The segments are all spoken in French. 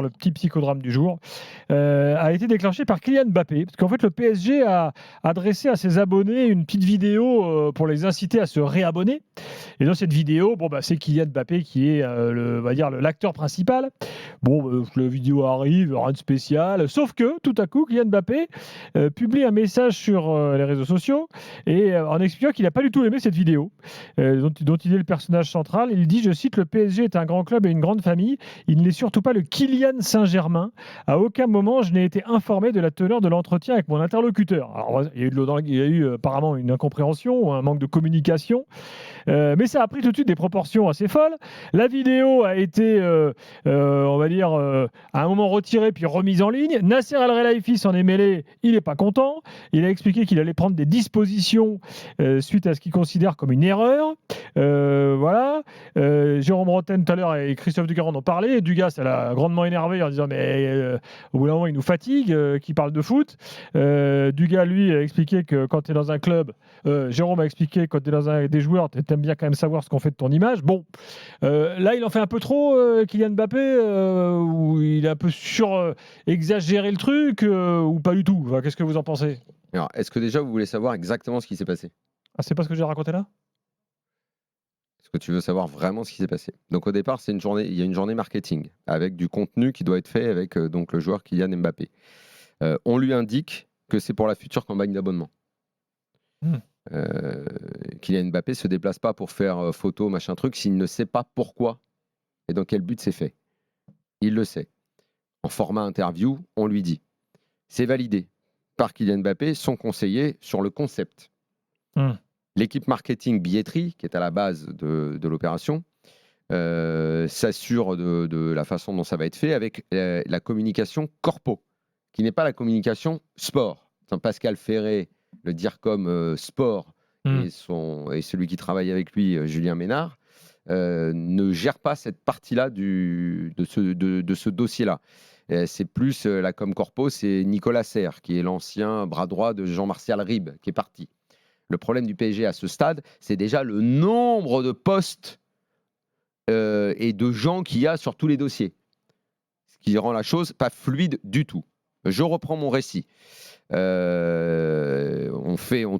le petit psychodrame du jour, a été déclenché par Kylian Mbappé. Parce qu'en fait, le PSG a adressé à ses abonnés une petite vidéo pour les inciter à se réabonner. Et dans cette vidéo, c'est Kylian Mbappé qui est l'acteur principal. La vidéo arrive, rien de spécial. Sauf que, tout à coup, Kylian Mbappé publie un message sur les réseaux sociaux et en expliquant qu'il n'a pas du tout aimé cette vidéo, dont il est le personnage central. Il dit, je cite, le PSG est un grand club et une grande famille. Il n'est surtout pas le Kylian Saint-Germain. À aucun moment, je n'ai été informé de la teneur de l'entretien avec mon interlocuteur. Alors, il y a eu apparemment une incompréhension, un manque de communication. Mais ça a pris tout de suite des proportions assez folles. La vidéo a été, à un moment retirée puis remise en ligne. Nasser El Khelaifi s'en est mêlé, il n'est pas content. Il a expliqué qu'il allait prendre des dispositions suite à ce qu'il considère comme une erreur. Jérôme Rotten tout à l'heure et Christophe Dugas en ont parlé. Dugas, ça l'a grandement énervé en disant au bout d'un moment, il nous fatigue, qu'il parle de foot. Dugas, lui, a expliqué que quand tu es dans un club, Jérôme a expliqué que quand tu es dans des joueurs, tu aimes bien quand même savoir ce qu'on fait de ton image. Là, il en fait un peu trop, Kylian Mbappé, où il a un peu exagéré le truc, ou pas du tout. Qu'est-ce que vous en pensez? Alors, est-ce que déjà vous voulez savoir exactement ce qui s'est passé? Ah, c'est pas ce que j'ai raconté là? Est-ce que tu veux savoir vraiment ce qui s'est passé? Donc au départ, il y a une journée marketing avec du contenu qui doit être fait avec donc le joueur Kylian Mbappé. On lui indique que c'est pour la future campagne d'abonnement. Kylian Mbappé se déplace pas pour faire photo, machin truc, s'il ne sait pas pourquoi et dans quel but c'est fait. Il le sait. En format interview, on lui dit. C'est validé par Kylian Mbappé, son conseiller, sur le concept. L'équipe marketing billetterie, qui est à la base de l'opération, s'assure de la façon dont ça va être fait avec la communication corpo, qui n'est pas la communication sport. Pascal Ferré, le DIRCOM sport, et celui qui travaille avec lui, Julien Ménard, ne gère pas cette partie-là de ce dossier-là. C'est plus la com corpo, c'est Nicolas Serre, qui est l'ancien bras droit de Jean-Martial Ribes, qui est parti. Le problème du PSG à ce stade, c'est déjà le nombre de postes et de gens qu'il y a sur tous les dossiers, ce qui rend la chose pas fluide du tout. Je reprends mon récit. On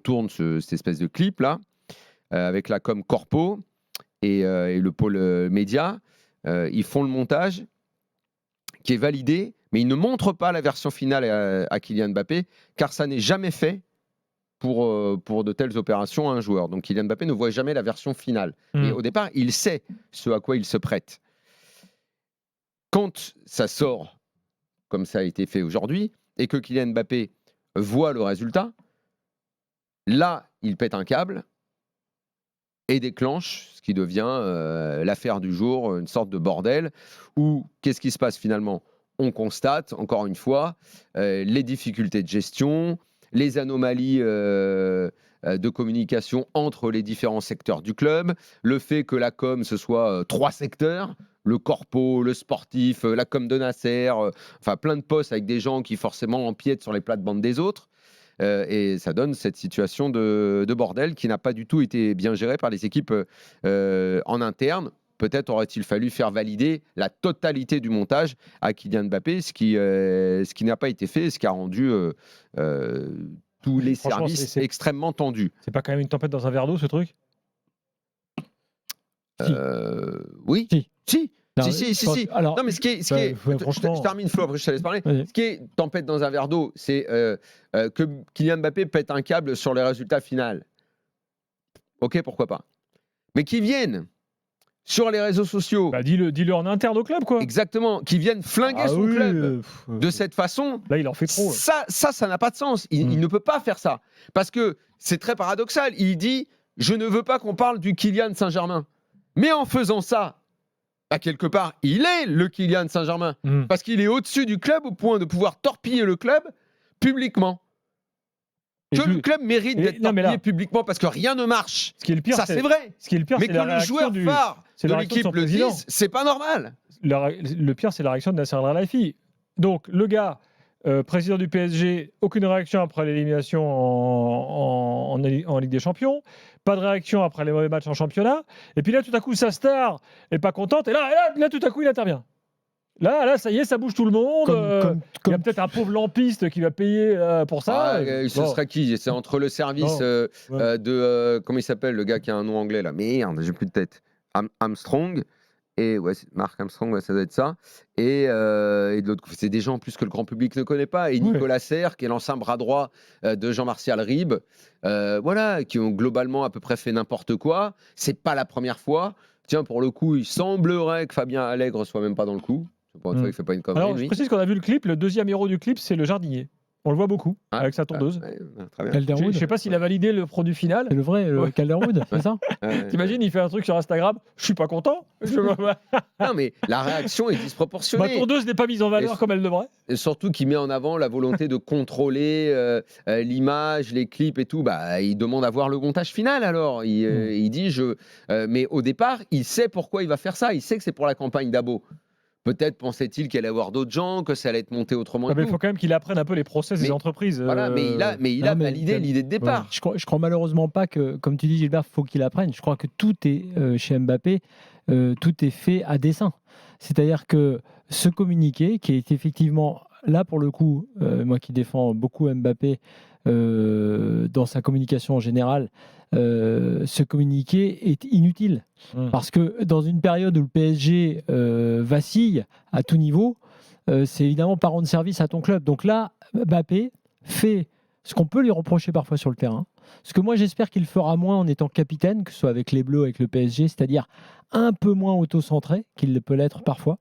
tourne cette espèce de clip là, avec la com corpo et le pôle média. Ils font le montage qui est validé, mais ils ne montrent pas la version finale à Kylian Mbappé, car ça n'est jamais fait pour de telles opérations à un joueur. Donc Kylian Mbappé ne voit jamais la version finale. Et au départ, il sait ce à quoi il se prête. Quand ça sort, comme ça a été fait aujourd'hui, et que Kylian Mbappé voit le résultat, là, il pète un câble et déclenche ce qui devient l'affaire du jour, une sorte de bordel, où qu'est-ce qui se passe finalement? On constate, encore une fois, les difficultés de gestion, les anomalies de communication entre les différents secteurs du club, le fait que la com, ce soit 3 secteurs, le corpo, le sportif, la com de Nasser, enfin plein de postes avec des gens qui forcément empiètent sur les plates-bandes des autres. Et ça donne cette situation de bordel qui n'a pas du tout été bien gérée par les équipes en interne. Peut-être aurait-il fallu faire valider la totalité du montage à Kylian Mbappé, ce qui n'a pas été fait, ce qui a rendu tous les services extrêmement tendus. C'est pas quand même une tempête dans un verre d'eau, ce truc? Oui. Si. Alors, non, mais ce qui est franchement... je termine, Flo, après je te laisse parler. Oui. Ce qui est tempête dans un verre d'eau, c'est que Kylian Mbappé pète un câble sur les résultats finaux. Ok, pourquoi pas. Mais qu'ils viennent sur les réseaux sociaux. Dis-le en interne au club, quoi. Exactement, qui viennent flinguer son club de cette façon. Là, il en fait trop. Ça n'a pas de sens. Il ne peut pas faire ça. Parce que c'est très paradoxal. Il dit, je ne veux pas qu'on parle du Kylian Saint-Germain. Mais en faisant ça, quelque part, il est le Kylian Saint-Germain. Parce qu'il est au-dessus du club au point de pouvoir torpiller le club publiquement. Le club mérite d'être torpillé publiquement parce que rien ne marche. Ce qui est le pire, ça, c'est vrai. Ce qui est le pire, mais que le joueur phare de l'équipe le dise, c'est pas normal. Le pire, c'est la réaction de Nasser El Khelaifi. Donc, le gars, président du PSG, aucune réaction après l'élimination en Ligue des Champions. Pas de réaction après les mauvais matchs en championnat. Et puis là, tout à coup, sa star n'est pas contente. Et là, tout à coup, il intervient. Là, ça y est, ça bouge tout le monde. Il y a Comme- peut-être un pauvre lampiste qui va payer pour ça. Ce serait qui? C'est entre le service de. Comment il s'appelle, le gars qui a un nom anglais là? Merde, j'ai plus de tête. Armstrong. Et ouais, Mark Armstrong, ouais, ça doit être ça. Et de l'autre côté, c'est des gens en plus que le grand public ne connaît pas. Et Nicolas Serre, qui est l'ancien bras droit de Jean-Martial Ribes, voilà, qui ont globalement à peu près fait n'importe quoi. C'est pas la première fois. Tiens, pour le coup, il semblerait que Fabien Allègre soit même pas dans le coup. Pour une fois, il fait pas une connerie. Alors, je précise qu'on a vu le clip. Le deuxième héros du clip, c'est le jardinier. On le voit beaucoup avec sa tondeuse. Très bien. Je ne sais pas s'il a validé le produit final. C'est le vrai Calderwood, c'est ça? T'imagines, il fait un truc sur Instagram. Je suis pas content. Non, mais la réaction est disproportionnée. Ma tondeuse n'est pas mise en valeur comme elle devrait. Et surtout qu'il met en avant la volonté de contrôler l'image, les clips et tout. Bah, il demande à voir le montage final alors. Il dit mais au départ, il sait pourquoi il va faire ça. Il sait que c'est pour la campagne d'Abo. Peut-être pensait-il qu'il allait avoir d'autres gens, que ça allait être monté autrement. Il faut quand même qu'il apprenne un peu les process des entreprises. Voilà, mais il a validé l'idée de départ. Ouais. Je crois malheureusement pas que, comme tu dis Gilbert, il faut qu'il apprenne. Je crois que tout est chez Mbappé, tout est fait à dessein. C'est-à-dire que ce communiqué, qui est effectivement là pour le coup, moi qui défends beaucoup Mbappé dans sa communication en général, ce communiqué est inutile. Parce que dans une période où le PSG vacille à tout niveau, c'est évidemment pas rendre service à ton club. Donc là, Mbappé fait ce qu'on peut lui reprocher parfois sur le terrain. Ce que moi j'espère qu'il fera moins en étant capitaine, que ce soit avec les Bleus, avec le PSG, c'est-à-dire un peu moins auto-centré qu'il peut l'être parfois.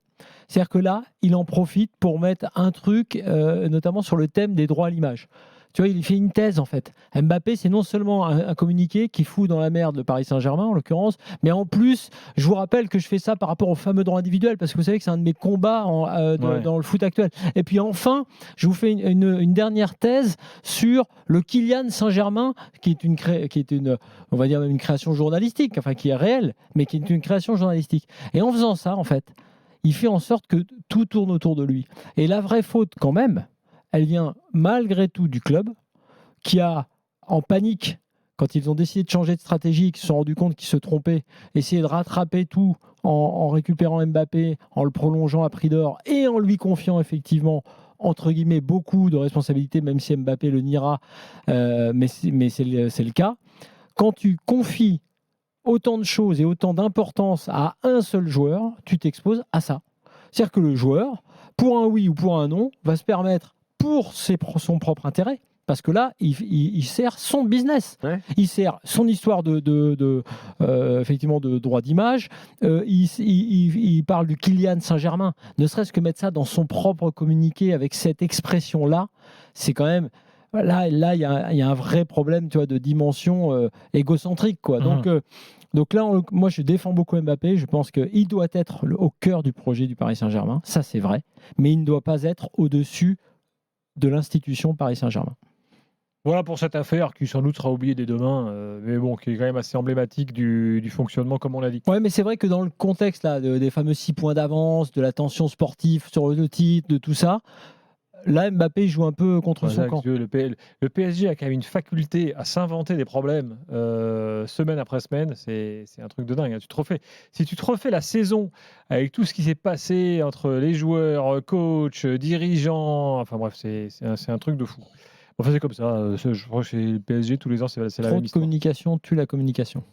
C'est-à-dire que là, il en profite pour mettre un truc, notamment sur le thème des droits à l'image. Tu vois, il fait une thèse en fait. Mbappé, c'est non seulement un communiqué qui fout dans la merde le Paris Saint-Germain en l'occurrence, mais en plus, je vous rappelle que je fais ça par rapport aux fameux droits individuels, parce que vous savez que c'est un de mes combats dans le foot actuel. Et puis enfin, je vous fais une dernière thèse sur le Kylian Saint-Germain, qui est une, on va dire même une création journalistique, enfin qui est réelle, mais qui est une création journalistique. Et en faisant ça, en fait, il fait en sorte que tout tourne autour de lui. Et la vraie faute quand même, elle vient malgré tout du club qui a, en panique, quand ils ont décidé de changer de stratégie, qui se sont rendus compte qu'ils se trompaient, essayé de rattraper tout en récupérant Mbappé, en le prolongeant à prix d'or et en lui confiant effectivement, entre guillemets, beaucoup de responsabilités, même si Mbappé le niera, mais c'est le cas. Quand tu confies autant de choses et autant d'importance à un seul joueur, tu t'exposes à ça. C'est-à-dire que le joueur, pour un oui ou pour un non, va se permettre pour son propre intérêt, parce que là, il sert son business. Ouais. Il sert son histoire effectivement de droit d'image. Il parle du Kylian Saint-Germain. Ne serait-ce que mettre ça dans son propre communiqué avec cette expression-là, c'est quand même... Là, il y a un vrai problème, tu vois, de dimension égocentrique, quoi. Donc là, moi, je défends beaucoup Mbappé. Je pense qu'il doit être au cœur du projet du Paris Saint-Germain. Ça, c'est vrai. Mais il ne doit pas être au-dessus de l'institution Paris Saint-Germain. Voilà pour cette affaire qui sans doute sera oubliée dès demain, mais bon, qui est quand même assez emblématique du fonctionnement, comme on l'a dit. Ouais, mais c'est vrai que dans le contexte là, des fameux 6 points d'avance, de la tension sportive sur le titre, de tout ça, là, Mbappé joue un peu contre son camp. Le PSG a quand même une faculté à s'inventer des problèmes semaine après semaine. C'est un truc de dingue. Si tu te refais la saison avec tout ce qui s'est passé entre les joueurs, coachs, dirigeants, enfin bref, c'est un truc de fou. Enfin, c'est comme ça. Je crois que chez le PSG, tous les ans, c'est la même histoire. Trop de communication tue la communication.